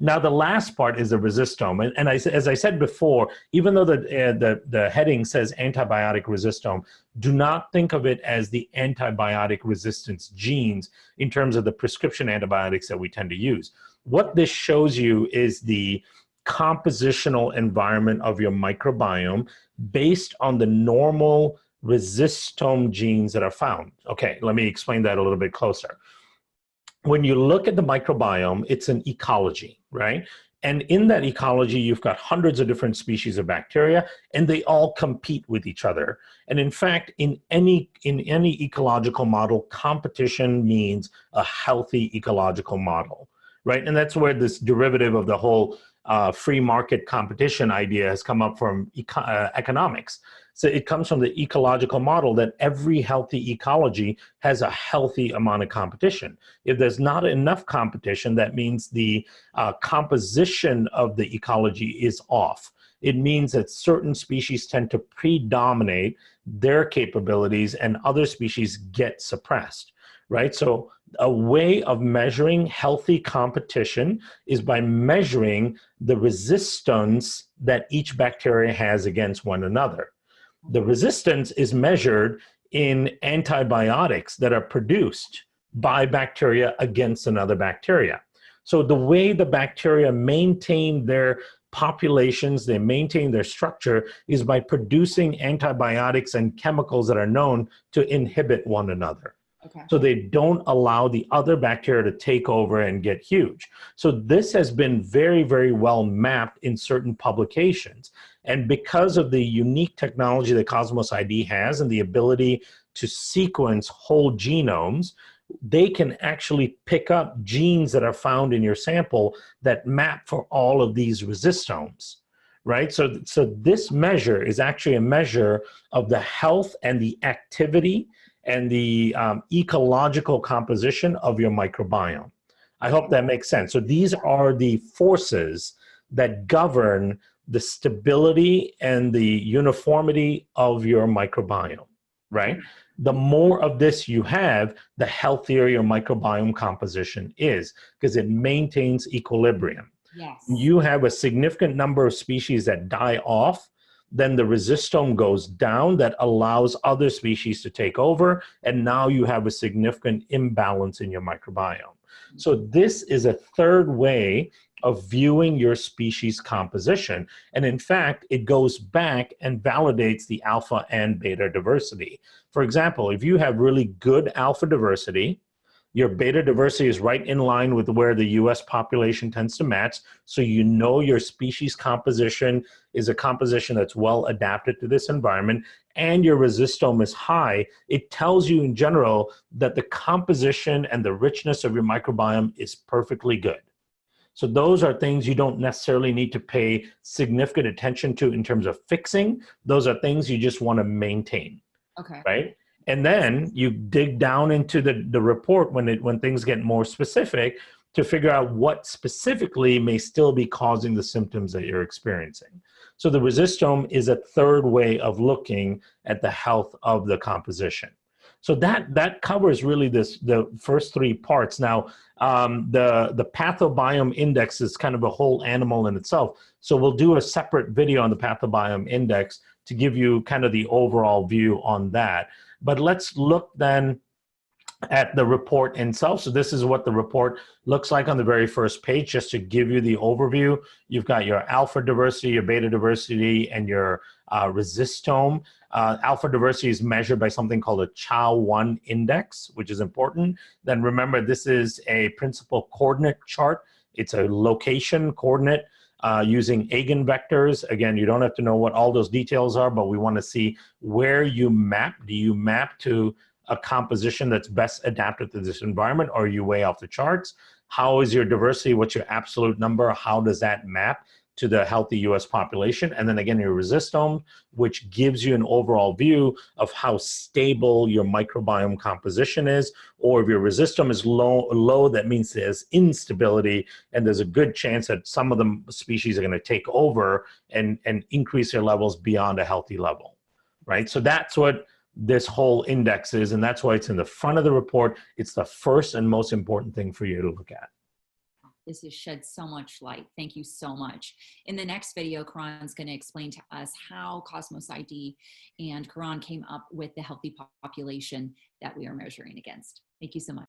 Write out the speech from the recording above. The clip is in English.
Now, the last part is the resistome. And as I said before, even though the heading says antibiotic resistome, do not think of it as the antibiotic resistance genes in terms of the prescription antibiotics that we tend to use. What this shows you is the compositional environment of your microbiome based on the normal resistome genes that are found. Okay, let me explain that a little bit closer. When you look at the microbiome, it's an ecology, right? And in that ecology, you've got hundreds of different species of bacteria, and they all compete with each other. And in fact, in any ecological model, competition means a healthy ecological model, right? And that's where this derivative of the whole free market competition idea has come up from economics. So it comes from the ecological model that every healthy ecology has a healthy amount of competition. If there's not enough competition, that means the composition of the ecology is off. It means that certain species tend to predominate their capabilities and other species get suppressed, right? So a way of measuring healthy competition is by measuring the resistance that each bacteria has against one another. The resistance is measured in antibiotics that are produced by bacteria against another bacteria. So the way the bacteria maintain their populations, they maintain their structure, is by producing antibiotics and chemicals that are known to inhibit one another. Okay. So they don't allow the other bacteria to take over and get huge. So this has been very, very well mapped in certain publications. And because of the unique technology that Cosmos ID has and the ability to sequence whole genomes, they can actually pick up genes that are found in your sample that map for all of these resistomes, right? So this measure is actually a measure of the health and the activity and the ecological composition of your microbiome. I hope that makes sense. So these are the forces that govern the stability and the uniformity of your microbiome, right? The more of this you have, the healthier your microbiome composition is, because it maintains equilibrium. Yes. You have a significant number of species that die off, then the resistome goes down that allows other species to take over, and now you have a significant imbalance in your microbiome. So this is a third way of viewing your species composition. And in fact, it goes back and validates the alpha and beta diversity. For example, if you have really good alpha diversity, your beta diversity is right in line with where the US population tends to match. So you know your species composition is a composition that's well adapted to this environment, and your resistome is high. It tells you in general that the composition and the richness of your microbiome is perfectly good. So those are things you don't necessarily need to pay significant attention to in terms of fixing. Those are things you just want to maintain. Okay. Right? And then you dig down into the report when things get more specific to figure out what specifically may still be causing the symptoms that you're experiencing. So the resistome is a third way of looking at the health of the composition. So that covers really the first three parts. Now, the pathobiome index is kind of a whole animal in itself. So we'll do a separate video on the pathobiome index to give you kind of the overall view on that. But let's look then at the report itself. So this is what the report looks like on the very first page, just to give you the overview. You've got your alpha diversity, your beta diversity, and your resistome. Alpha diversity is measured by something called a Chow-1 index, which is important. Then remember, this is a principal coordinate chart. It's a location coordinate using eigenvectors. Again, you don't have to know what all those details are, but we want to see where you map. Do you map to a composition that's best adapted to this environment, or are you way off the charts? How is your diversity? What's your absolute number? How does that map to the healthy US population? And then again, your resistome, which gives you an overall view of how stable your microbiome composition is. Or if your resistome is low, that means there's instability, and there's a good chance that some of the species are going to take over and increase their levels beyond a healthy level, right? So that's what this whole index is, and that's why it's in the front of the report. It's the first and most important thing for you to look at. This has shed so much light. Thank you so much. In the next video, Karan's going to explain to us how Cosmos ID and Karan came up with the healthy population that we are measuring against. Thank you so much.